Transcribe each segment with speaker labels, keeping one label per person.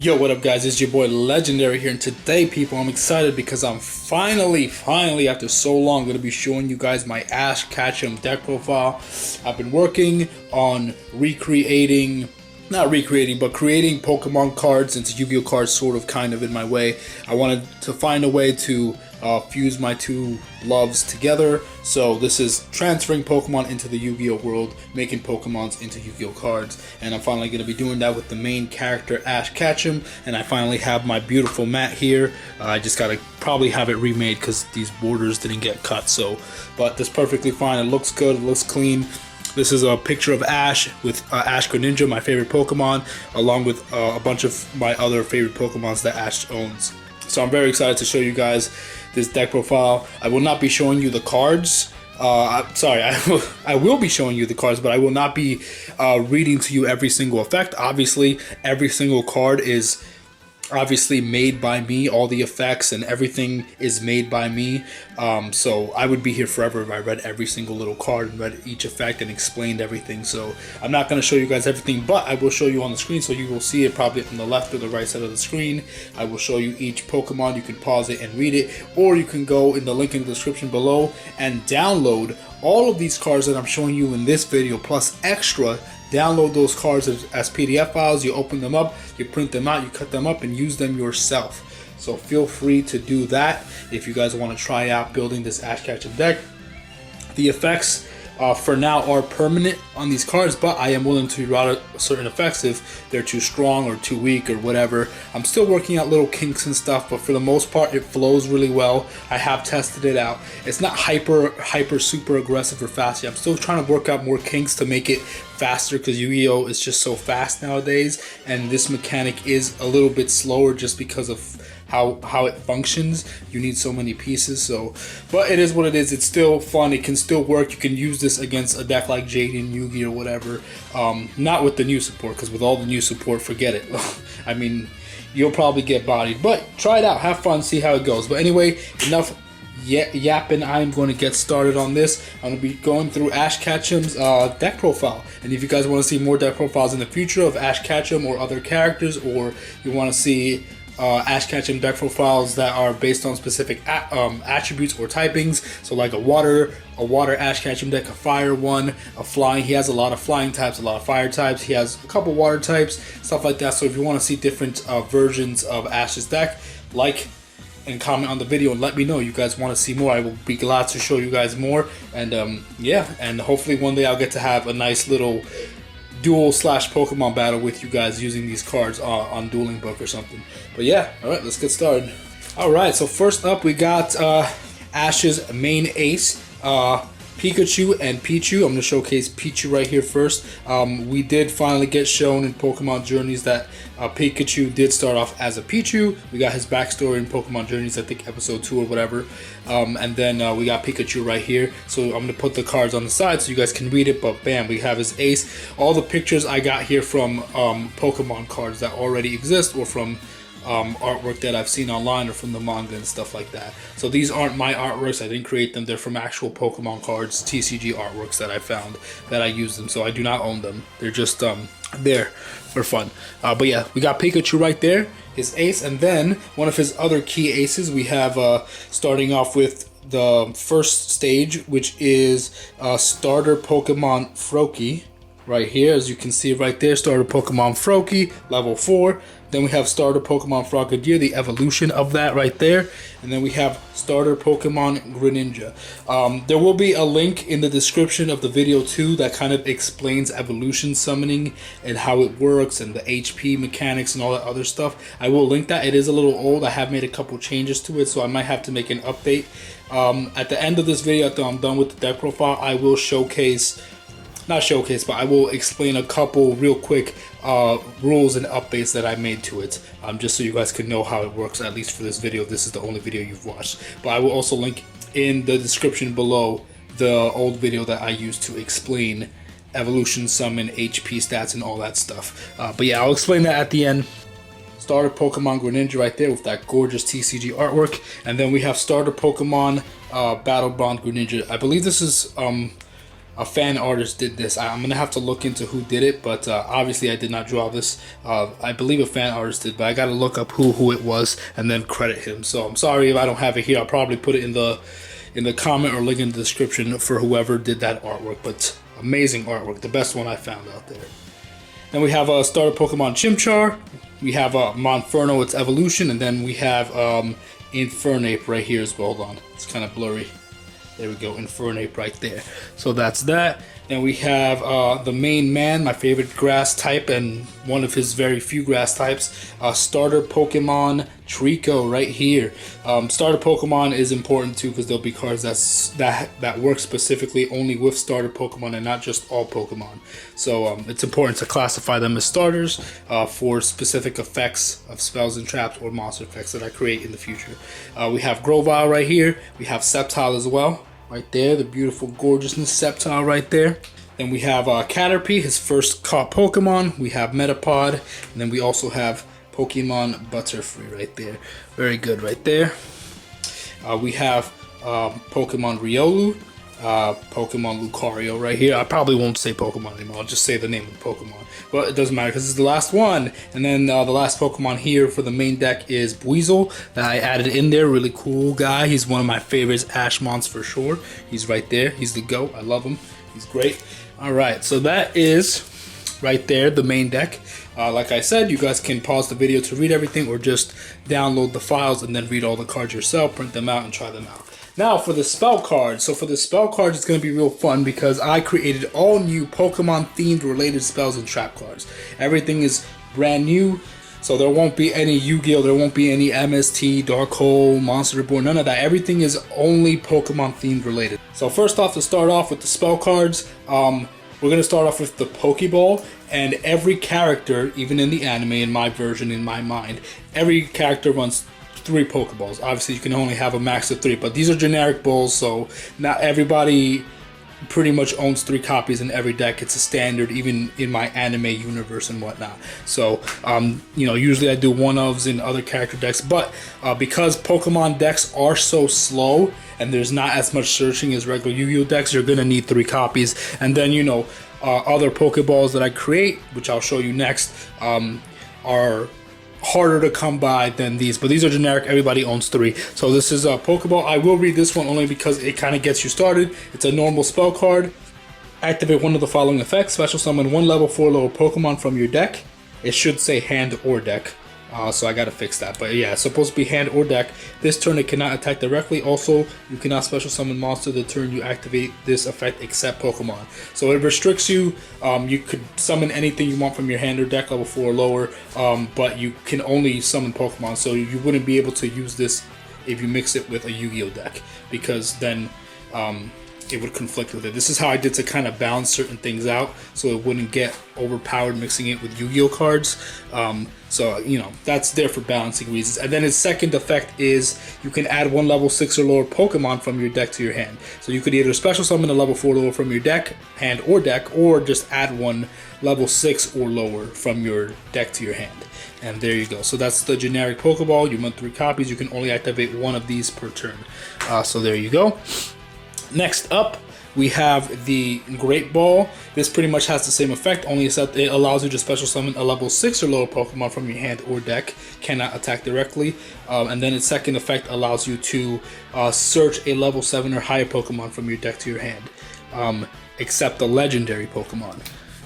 Speaker 1: Yo, what up guys, it's your boy Legendary here, and today people I'm excited because I'm finally after so long going to be showing you guys my Ash Ketchum deck profile. I've been working on creating Pokemon cards into Yu-Gi-Oh cards, sort of kind of in my way. I wanted to find a way to fuse my two loves together. So this is transferring Pokemon into the Yu-Gi-Oh world, making Pokemons into Yu-Gi-Oh cards, and I'm finally going to be doing that with the main character Ash Ketchum. And I finally have my beautiful mat here. I just gotta probably have it remade because these borders didn't get cut. But that's perfectly fine. It looks good. It looks clean. This is a picture of Ash with Ash Greninja, my favorite Pokemon, along with a bunch of my other favorite Pokemons that Ash owns. So I'm very excited to show you guys this deck profile. I will not be showing you the cards. I will be showing you the cards, but I will not be reading to you every single effect. Obviously, every single card is obviously made by me. All the effects and everything is made by me. So I would be here forever if I read every single little card and read each effect and explained everything. So I'm not going to show you guys everything, but I will show you on the screen, so you will see it probably on the left or the right side of the screen. I will show you each Pokemon. You can pause it and read it, or you can go in the link in the description below and download all of these cards that I'm showing you in this video, plus extra. Download those cards as PDF files. You open them up, you print them out, you cut them up, and use them yourself. So feel free to do that if you guys want to try out building this Ash Ketchum deck. The effects for now are permanent on these cards, but I am willing to route certain effects if they're too strong or too weak or whatever. I'm still working out little kinks and stuff, but for the most part it flows really well. I have tested it out. It's not hyper super aggressive or fast yet. I'm still trying to work out more kinks to make it faster, because Yu-Gi-Oh is just so fast nowadays, and this mechanic is a little bit slower just because of how it functions. You need so many pieces, but it is what it is. It's still fun. It can still work. You can use this against a deck like Jaden, Yugi, or whatever. Not with the new support, because with all the new support, forget it. I mean, you'll probably get bodied, but try it out, have fun, see how it goes. But anyway, enough yapping. I'm going to get started on this. I'm going to be going through Ash Ketchum's deck profile, and if you guys want to see more deck profiles in the future of Ash Ketchum or other characters, or you want to see Ash Ketchum deck profiles that are based on specific attributes or typings, so like a water Ash Ketchum deck, a fire one, a flying. He has a lot of flying types, a lot of fire types. He has a couple water types, stuff like that. So if you want to see different versions of Ash's deck, like and comment on the video and let me know you guys want to see more. I will be glad to show you guys more. And yeah, and hopefully one day I'll get to have a nice little duel / Pokemon battle with you guys using these cards on Dueling book or something. But yeah, alright, let's get started. Alright, so first up we got Ash's main ace, Pikachu and Pichu. I'm going to showcase Pichu right here first. We did finally get shown in Pokemon Journeys that Pikachu did start off as a Pichu. We got his backstory in Pokemon Journeys, I think episode 2 or whatever. And then we got Pikachu right here. So I'm going to put the cards on the side so you guys can read it. But bam, we have his ace. All the pictures I got here from Pokemon cards that already exist, or from artwork that I've seen online, or from the manga and stuff like that. So these aren't my artworks. I didn't create them. They're from actual Pokemon cards, TCG artworks that I found that I use them. So I do not own them. They're just there for fun. But yeah, we got Pikachu right there, his ace, and then one of his other key aces we have starting off with the first stage, which is starter Pokemon Froakie right here. As you can see right there, starter Pokemon Froakie, level 4. Then we have starter Pokemon Frogadier, the evolution of that right there. And then we have starter Pokemon Greninja. There will be a link in the description of the video too that kind of explains evolution summoning and how it works, and the HP mechanics and all that other stuff. I will link that. It is a little old. I have made a couple changes to it, so I might have to make an update. At the end of this video, after I'm done with the deck profile, I will but I will explain a couple real quick rules and updates that I made to it, just so you guys can know how it works, at least for this video. This is the only video you've watched, but I will also link in the description below the old video that I used to explain evolution, summon, HP stats, and all that stuff. But yeah, I'll explain that at the end. Starter Pokemon Greninja right there with that gorgeous TCG artwork, and then we have starter Pokemon Battle Bond Greninja. I believe this is a fan artist did this. I'm gonna have to look into who did it, but obviously I did not draw this. I believe a fan artist did, but I gotta look up who it was and then credit him. So I'm sorry if I don't have it here. I'll probably put it in the comment or link in the description for whoever did that artwork. But amazing artwork, the best one I found out there. Then we have a starter Pokemon Chimchar. We have Monferno, its evolution, and then we have Infernape right here as well. Hold on, it's kind of blurry. There we go, Infernape right there. So that's that. Then we have the main man, my favorite grass type, and one of his very few grass types, starter Pokemon Trico right here. Starter Pokemon is important too because there'll be cards that work specifically only with starter Pokemon and not just all Pokemon. So it's important to classify them as starters for specific effects of spells and traps or monster effects that I create in the future. We have Grovyle right here. We have Sceptile as well. Right there, the beautiful gorgeousness Sceptile right there. Then we have Caterpie, his first caught Pokemon. We have Metapod, and then we also have Pokemon Butterfree right there. Very good right there. We have Pokemon Riolu, Pokemon Lucario right here. I probably won't say Pokemon anymore. I'll just say the name of the Pokemon. But it doesn't matter because it's the last one. And then the last Pokemon here for the main deck is Buizel that I added in there. Really cool guy. He's one of my favorites, Ash Mons for sure. He's right there. He's the GOAT. I love him. He's great. All right, so that is right there, the main deck. Like I said, you guys can pause the video to read everything or just download the files and then read all the cards yourself, print them out, and try them out. Now for the spell cards. So for the spell cards, it's going to be real fun because I created all new Pokemon themed related spells and trap cards. Everything is brand new. So there won't be any Yu-Gi-Oh! There won't be any MST, Dark Hole, Monster Reborn, none of that. Everything is only Pokemon themed related. So first off, to start off with the spell cards, we're going to start off with the Pokeball. And every character, even in the anime, in my version, in my mind, every character runs 3 Pokeballs. Obviously, you can only have a max of 3, but these are generic balls, so not everybody pretty much owns 3 copies in every deck. It's a standard, even in my anime universe and whatnot. So, you know, usually I do one-ofs in other character decks, but because Pokemon decks are so slow and there's not as much searching as regular Yu-Gi-Oh decks, you're gonna need 3 copies. And then, you know, other Pokeballs that I create, which I'll show you next, are harder to come by than these, but these are generic. Everybody owns 3. So this is a Pokeball. I will read this one only because it kind of gets you started. It's a normal spell card. Activate one of the following effects. Special summon 1 level 4 lower Pokemon from your deck. It should say hand or deck. So I gotta fix that, but yeah, it's supposed to be hand or deck. This turn it cannot attack directly. Also, you cannot special summon monster the turn you activate this effect except Pokemon. So it restricts you. You could summon anything you want from your hand or deck, level 4 or lower, but you can only summon Pokemon. So you wouldn't be able to use this if you mix it with a Yu-Gi-Oh deck, because then it would conflict with it. This is how I did to kind of balance certain things out so it wouldn't get overpowered mixing it with Yu-Gi-Oh cards. So, you know, that's there for balancing reasons. And then its second effect is you can add 1 level 6 or lower Pokemon from your deck to your hand. So you could either special summon a level 4 or lower from your deck, hand or deck, or just add 1 level 6 or lower from your deck to your hand. And there you go. So that's the generic Pokeball. You want 3 copies. You can only activate 1 of these per turn. So there you go. Next up, we have the Great Ball. This pretty much has the same effect, only except it allows you to special summon a level 6 or lower Pokemon from your hand or deck. Cannot attack directly. And then its second effect allows you to search a level 7 or higher Pokemon from your deck to your hand, except the legendary Pokemon.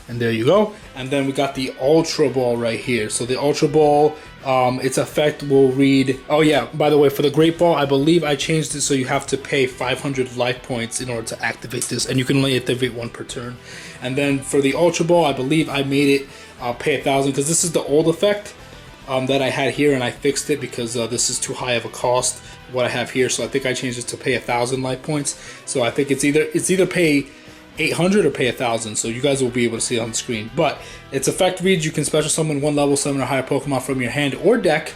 Speaker 1: And there you go. And then we got the Ultra Ball right here. So the Ultra Ball, its effect will read... Oh yeah, by the way, for the Great Ball, I believe I changed it so you have to pay 500 life points in order to activate this. And you can only activate 1 per turn. And then for the Ultra Ball, I believe I made it pay 1,000, because this is the old effect that I had here, and I fixed it because this is too high of a cost, what I have here. So I think I changed it to pay 1,000 life points. So I think it's either pay 800 or pay 1,000, so you guys will be able to see it on the screen. But its effect reads: you can special summon 1 level 7 or higher Pokemon from your hand or deck,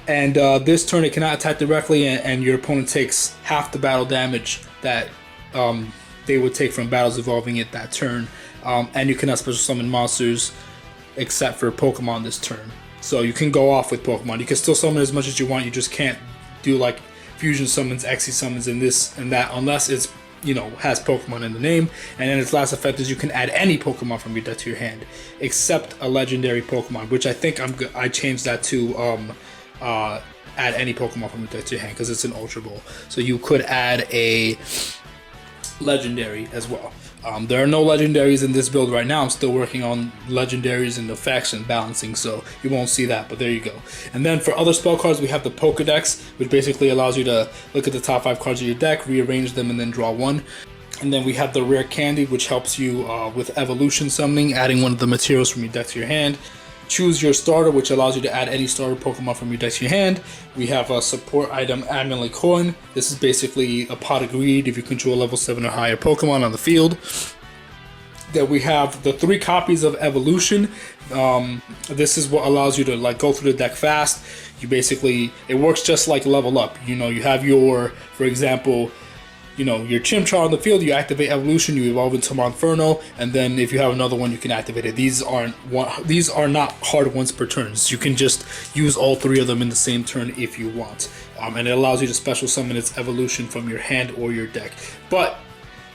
Speaker 1: and this turn it cannot attack directly, and your opponent takes half the battle damage that they would take from battles involving it that turn. And you cannot special summon monsters except for Pokemon this turn. So you can go off with Pokemon. You can still summon as much as you want. You just can't do like fusion summons, Xe summons, and this and that, unless it's has Pokemon in the name. And then its last effect is you can add any Pokemon from your deck to your hand, except a legendary Pokemon, which I think I changed that to add any Pokemon from your deck to your hand because it's an Ultra Ball. So you could add a legendary as well. There are no legendaries in this build right now. I'm still working on legendaries and effects and balancing, so you won't see that, but there you go. And then for other spell cards, we have the Pokedex, which basically allows you to look at the top 5 cards of your deck, rearrange them, and then draw one. And then we have the Rare Candy, which helps you with evolution summoning, adding one of the materials from your deck to your hand. Choose your starter, which allows you to add any starter Pokemon from your deck to your hand. We have a support item, Amulet Coin. This is basically a Pot of Greed if you control level 7 or higher Pokemon on the field. Then we have the 3 copies of Evolution. This is what allows you to go through the deck fast. It works just like Level Up. You have your, for example, your Chimchar on the field, you activate Evolution, you evolve into Monferno, and then if you have another one, you can activate it. These are not hard ones per turn. You can just use all 3 of them in the same turn if you want. And it allows you to special summon its Evolution from your hand or your deck. But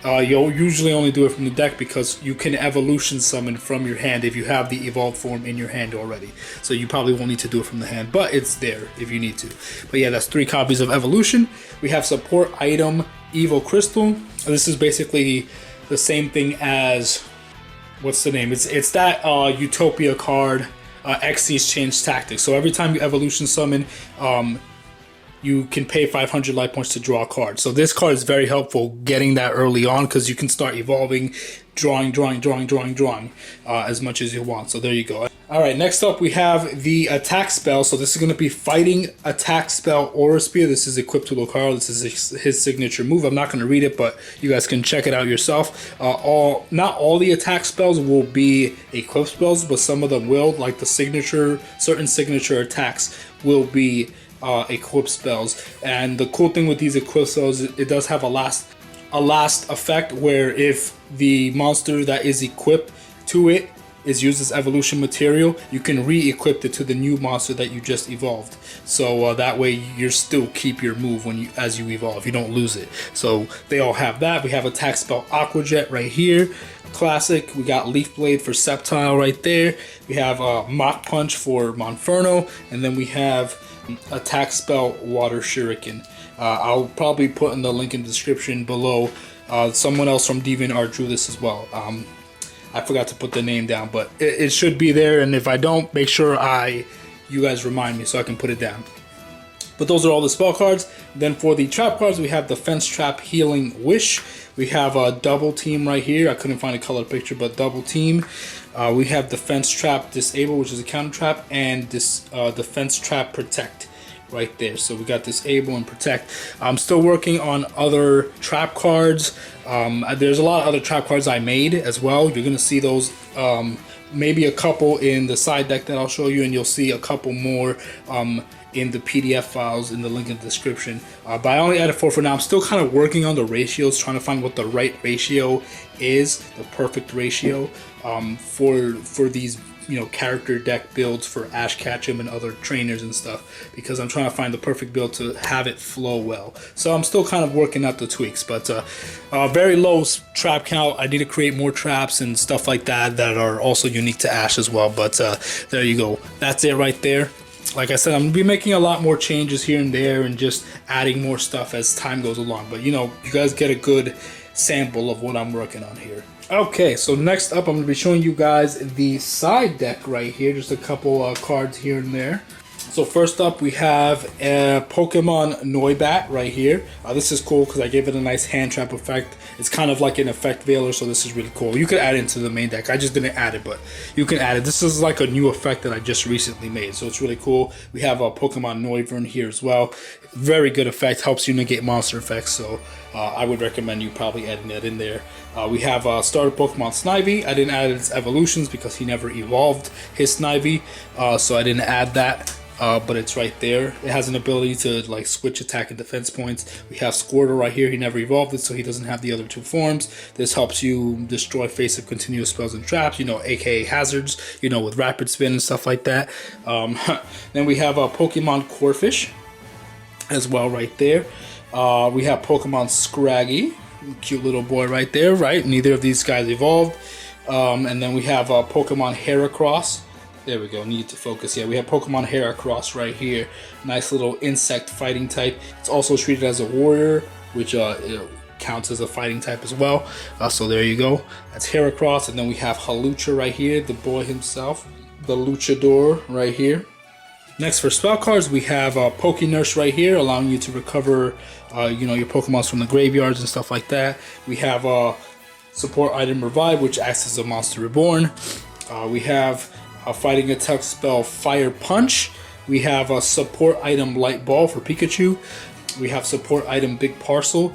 Speaker 1: you'll usually only do it from the deck because you can Evolution summon from your hand if you have the evolved form in your hand already. So you probably won't need to do it from the hand, but it's there if you need to. But yeah, that's 3 copies of Evolution. We have support item Evo Crystal. This is basically the same thing as, what's the name? It's that Utopia card, Xyz Change Tactics. So every time you Evolution summon, you can pay 500 life points to draw a card. So this card is very helpful getting that early on because you can start evolving, drawing as much as you want. So there you go. Alright, next up we have the attack spell. So this is going to be Fighting Attack Spell Aura Spear. This is equipped to Lucario. This is his signature move. I'm not going to read it, but you guys can check it out yourself. Not all the attack spells will be equipped spells, but some of them will, like the certain signature attacks will be equipped spells. And the cool thing with these equipped spells, it does have a last effect where if the monster that is equipped to it is used as evolution material, you can re-equip it to the new monster that you just evolved. So that way you still keep your move as you evolve. You don't lose it. So they all have that. We have attack spell Aqua Jet right here. Classic. We got Leaf Blade for Sceptile right there. We have Mach Punch for Monferno, and then we have attack spell Water Shuriken. I'll probably put in the link in the description below. Someone else from DeviantArt drew this as well. I forgot to put the name down, but it should be there, and if I don't, make sure you guys remind me so I can put it down. But those are all the spell cards. Then for the trap cards, we have the Fence Trap Healing Wish. We have a Double Team right here. I couldn't find a color picture, but Double Team. We have the Fence Trap Disable, which is a counter trap, and the Fence Trap Protect right there. So we got Disable and Protect. I'm still working on other trap cards. There's a lot of other trap cards I made as well. You're gonna see those, maybe a couple in the side deck that I'll show you, and you'll see a couple more in the PDF files in the link in the description. But I only added 4 for now. I'm still kind of working on the ratios, trying to find what the right ratio is, the perfect ratio for these character deck builds for Ash Ketchum and other trainers and stuff, because I'm trying to find the perfect build to have it flow well. So I'm still kind of working out the tweaks, but very low trap count. I need to create more traps and stuff like that are also unique to Ash as well. But there you go. That's it right there. Like I said, I'm going to be making a lot more changes here and there and just adding more stuff as time goes along. But you guys get a good sample of what I'm working on here. Okay, so next up I'm going to be showing you guys the side deck right here. Just a couple cards here and there. So first up we have a Pokemon Noibat right here. This is cool because I gave it a nice hand trap effect. It's kind of like an effect veiler, so this is really cool. You could add it into the main deck. I just didn't add it, but you can add it. This is like a new effect that I just recently made, so it's really cool. We have a Pokemon Noivern here as well. Very good effect, helps you negate monster effects, so I would recommend you probably adding that in there. We have starter Pokemon Snivy. I didn't add its evolutions because he never evolved his Snivy, so I didn't add that. But it's right there. It has an ability to switch attack and defense points. We have Squirtle right here. He never evolved it, so he doesn't have the other 2 forms. This helps you destroy face-up continuous spells and traps, aka hazards, with rapid spin and stuff like that. Then we have Pokemon Corphish as well right there. We have Pokemon Scraggy Cute little boy right there, right? Neither of these guys evolved. And then we have Pokemon Heracross. There we go, need to focus. Yeah, we have Pokemon Heracross right here. Nice little insect fighting type. It's also treated as a warrior, which it counts as a fighting type as well. So there you go. That's Heracross. And then we have Halucha right here, the boy himself. The Luchador right here. Next, for spell cards, we have Pokenurse right here, allowing you to recover your Pokemons from the graveyards and stuff like that. We have Support Item Revive, which acts as a Monster Reborn. We have Fighting Attack spell Fire Punch. We have a Support Item Light Ball for Pikachu. We have Support Item Big Parcel.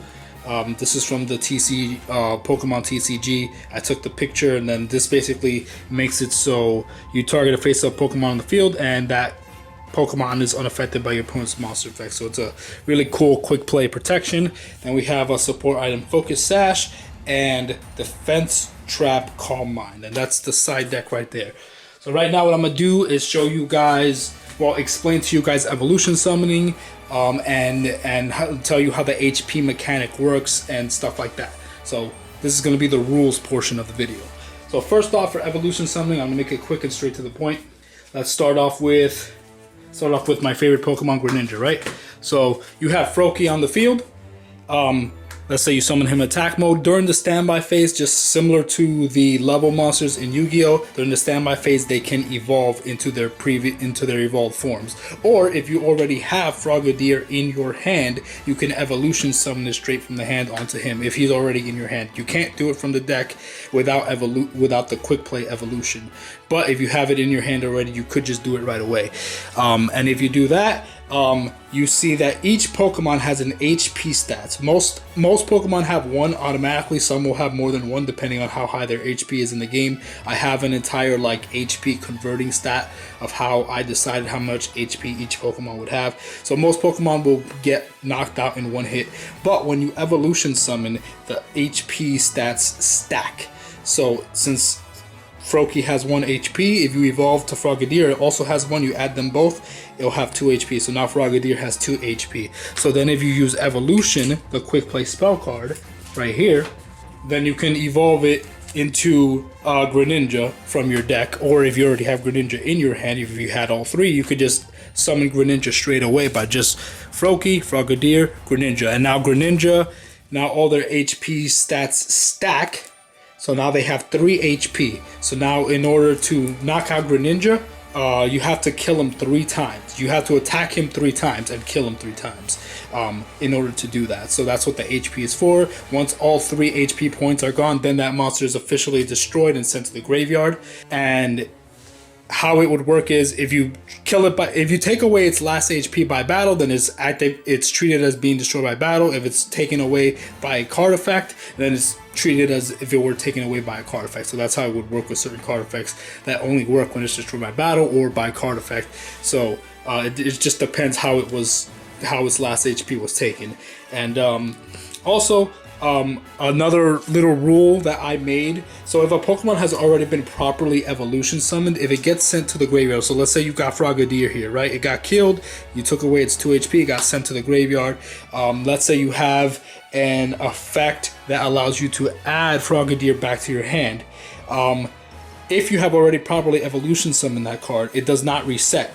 Speaker 1: This is from the TC Pokemon TCG. I took the picture, and then this basically makes it so you target a face-up Pokemon on the field, and that Pokemon is unaffected by your opponent's monster effect. So it's a really cool quick play protection. Then we have a Support Item Focus Sash and Defense Trap Calm Mind, and that's the side deck right there. So right now what I'm going to do is show you guys, well, explain to you guys evolution summoning, and tell you how the HP mechanic works and stuff like that. So this is going to be the rules portion of the video. So first off, for evolution summoning, I'm going to make it quick and straight to the point. Let's start off with my favorite Pokemon, Greninja, right? So you have Froakie on the field. Let's say you summon him in attack mode. During the standby phase, just similar to the level monsters in Yu-Gi-Oh!, during the standby phase, they can evolve into their evolved forms. Or if you already have Frogadier in your hand, you can evolution summon it straight from the hand onto him if he's already in your hand. You can't do it from the deck without the quick play evolution. But if you have it in your hand already, you could just do it right away. And if you do that, you see that each Pokemon has an HP stats. Most Pokemon have one automatically. Some will have more than one depending on how high their HP is in the game. I have an entire HP converting stat of how I decided how much HP each Pokemon would have. So most Pokemon will get knocked out in one hit. But when you evolution summon, the HP stats stack. So since Froakie has 1 HP. If you evolve to Frogadier, it also has 1. You add them both, it'll have 2 HP. So now Frogadier has 2 HP. So then if you use Evolution, the quick play spell card right here, then you can evolve it into Greninja from your deck. Or if you already have Greninja in your hand, if you had all 3, you could just summon Greninja straight away by just Froakie, Frogadier, Greninja. And now Greninja, now all their HP stats stack. So now they have 3 HP. So now in order to knock out Greninja, you have to kill him 3 times. You have to attack him 3 times and kill him 3 times in order to do that. So that's what the HP is for. Once all 3 HP points are gone, then that monster is officially destroyed and sent to the graveyard. And how it would work is if you kill it if you take away its last HP by battle, then it's active. It's treated as being destroyed by battle. If it's taken away by a card effect, then it's treated as if it were taken away by a card effect. So that's how it would work with certain card effects that only work when it's destroyed by battle or by card effect. So it just depends how its last HP was taken. And also another little rule that I made. So if a Pokemon has already been properly evolution summoned, if it gets sent to the graveyard, so let's say you got Frogadier here, right? It got killed, you took away its 2 HP, it got sent to the graveyard. Let's say you have an effect that allows you to add Frogadier back to your hand. If you have already properly evolution summoned that card, it does not reset.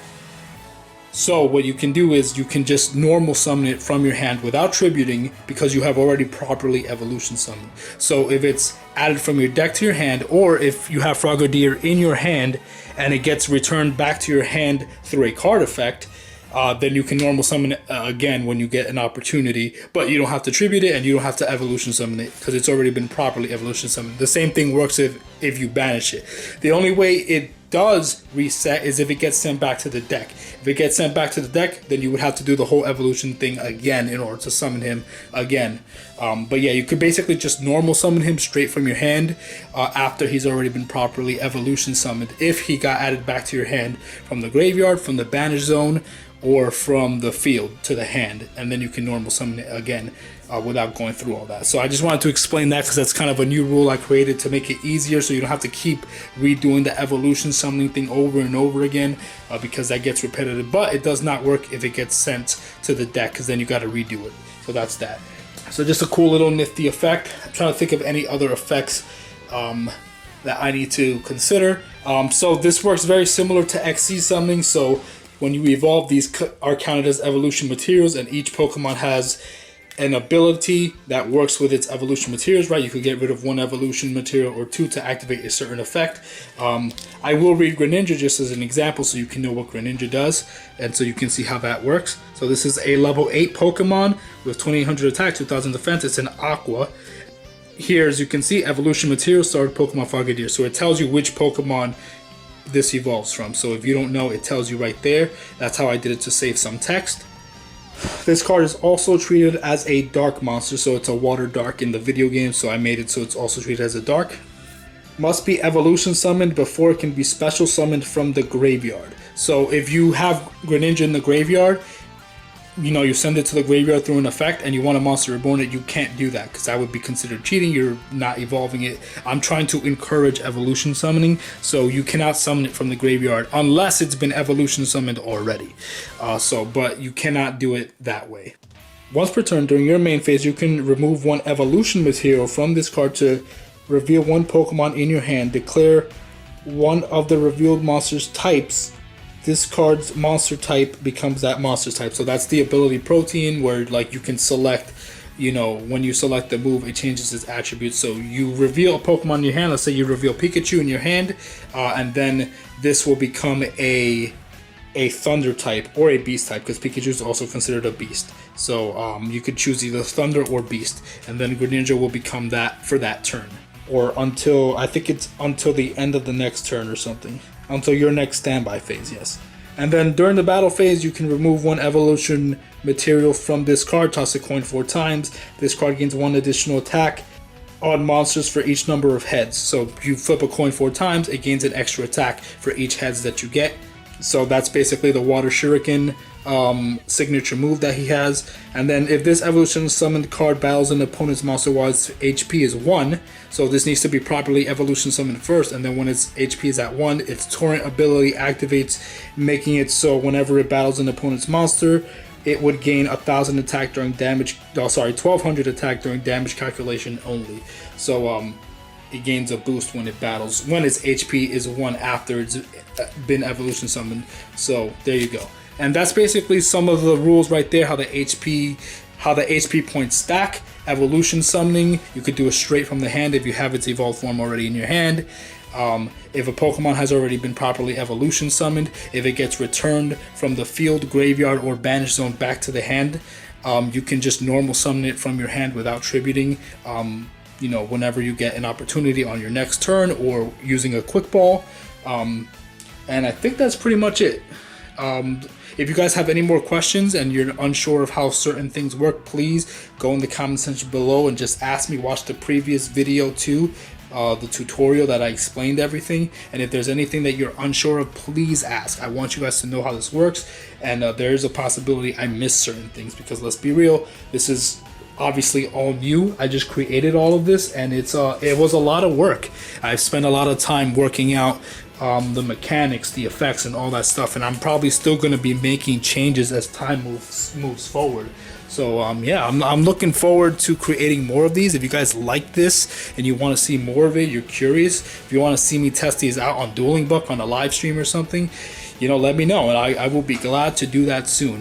Speaker 1: So what you can do is you can just normal summon it from your hand without tributing because you have already properly evolution summoned. So if it's added from your deck to your hand, or if you have Frogadier in your hand and it gets returned back to your hand through a card effect, then you can normal summon it again when you get an opportunity, but you don't have to tribute it and you don't have to evolution summon it because it's already been properly evolution summoned. The same thing works if you banish it. The only way it does reset is if it gets sent back to the deck. If it gets sent back to the deck, then you would have to do the whole evolution thing again in order to summon him again. But yeah, you could basically just normal summon him straight from your hand after he's already been properly evolution summoned. If he got added back to your hand from the graveyard, from the banish zone, or from the field to the hand, and then you can normal summon it again without going through all that. So I just wanted to explain that because that's kind of a new rule I created to make it easier so you don't have to keep redoing the evolution summoning thing over and over again because that gets repetitive. But it does not work if it gets sent to the deck because then you got to redo it. So that's that. So just a cool little nifty effect. I'm trying to think of any other effects that I need to consider. So this works very similar to XC summoning. So when you evolve, these are counted as evolution materials, and each Pokemon has an ability that works with its evolution materials, right? You could get rid of one evolution material or two to activate a certain effect. I will read Greninja just as an example so you can know what Greninja does, and so you can see how that works. So this is a level 8 Pokemon with 2800 attack, 2000 defense. It's an Aqua. Here, as you can see, evolution material started Pokemon Frogadier. So it tells you which Pokemon this evolves from. So if you don't know, it tells you right there. That's how I did it to save some text. This card is also treated as a dark monster, so it's a water dark in the video game, so I made it so it's also treated as a dark. Must be evolution summoned before it can be special summoned from the graveyard. So if you have Greninja in the graveyard, you know, you send it to the graveyard through an effect and you want a monster reborn it, you can't do that because that would be considered cheating. You're not evolving it. I'm trying to encourage evolution summoning, so you cannot summon it from the graveyard unless it's been evolution summoned already. But you cannot do it that way. Once per turn during your main phase, you can remove one evolution material from this card to reveal one Pokemon in your hand. Declare one of the revealed monster's types. This card's monster type becomes that monster's type. So that's the ability Protein, where like you can select, you know, when you select the move, it changes its attributes. So you reveal a Pokemon in your hand. Let's say you reveal Pikachu in your hand, and then this will become a Thunder type or a Beast type, because Pikachu is also considered a Beast. So you could choose either Thunder or Beast, and then Greninja will become that for that turn, or until, I think it's until the end of the next turn or something. Until your next standby phase, yes. And then during the battle phase, you can remove one evolution material from this card. Toss a coin 4 times. This card gains 1 additional attack on monsters for each number of heads. So you flip a coin 4 times, it gains an extra attack for each heads that you get. So that's basically the Water Shuriken signature move that he has. And then if this evolution summoned card battles an opponent's monster while its HP is 1, so this needs to be properly evolution summoned first, and then when its HP is at 1, its torrent ability activates, making it so whenever it battles an opponent's monster, it would gain 1000 attack during damage, 1200 attack during damage calculation only. So it gains a boost when it battles, when its HP is 1 after it's been evolution summoned. So there you go. And that's basically some of the rules right there, how the HP points stack. Evolution summoning, you could do it straight from the hand if you have its evolved form already in your hand. If a Pokemon has already been properly evolution summoned, if it gets returned from the field, graveyard, or banish zone back to the hand, you can just normal summon it from your hand without tributing, you know, whenever you get an opportunity on your next turn or using a quick ball. And I think that's pretty much it. If you guys have any more questions and you're unsure of how certain things work, please go in the comment section below and just ask me. Watch the previous video too, the tutorial that I explained everything. And if there's anything that you're unsure of, please ask. I want you guys to know how this works, and there is a possibility I missed certain things, because let's be real, this is obviously all new. I just created all of this, and it was a lot of work. I've spent a lot of time working out the mechanics, the effects, and all that stuff, and I'm probably still going to be making changes as time moves forward. So yeah, I'm looking forward to creating more of these. If you guys like this and you want to see more of it, you're curious, if you want to see me test these out on Dueling Book on a live stream or something, you know, let me know, and I will be glad to do that soon.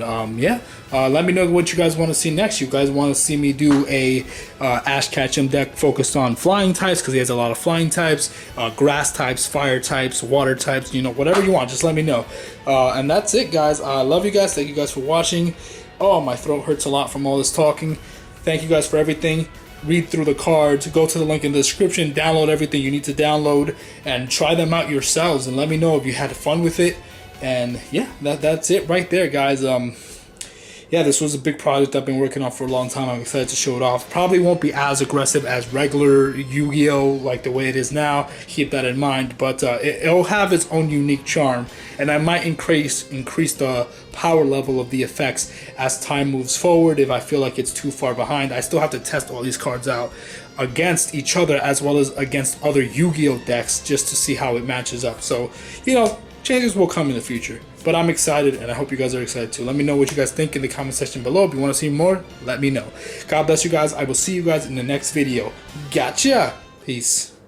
Speaker 1: Let me know what you guys want to see next. You guys want to see me do a Ash Ketchum deck focused on flying types, because he has a lot of flying types, grass types, fire types, water types, you know, whatever you want, just let me know. And that's it, guys. I love you guys. Thank you guys for watching. Oh, my throat hurts a lot from all this talking. Thank you guys for everything. Read through the cards, go to the link in the description, download everything you need to download, and try them out yourselves, and let me know if you had fun with it. And yeah, that's it right there, guys. Yeah, this was a big project I've been working on for a long time. I'm excited to show it off. Probably won't be as aggressive as regular Yu-Gi-Oh! Like the way it is now. Keep that in mind. But it'll have its own unique charm. And I might increase the power level of the effects as time moves forward if I feel like it's too far behind. I still have to test all these cards out against each other as well as against other Yu-Gi-Oh! Decks just to see how it matches up. So, you know, changes will come in the future. But I'm excited, and I hope you guys are excited too. Let me know what you guys think in the comment section below. If you want to see more, let me know. God bless you guys. I will see you guys in the next video. Gotcha. Peace.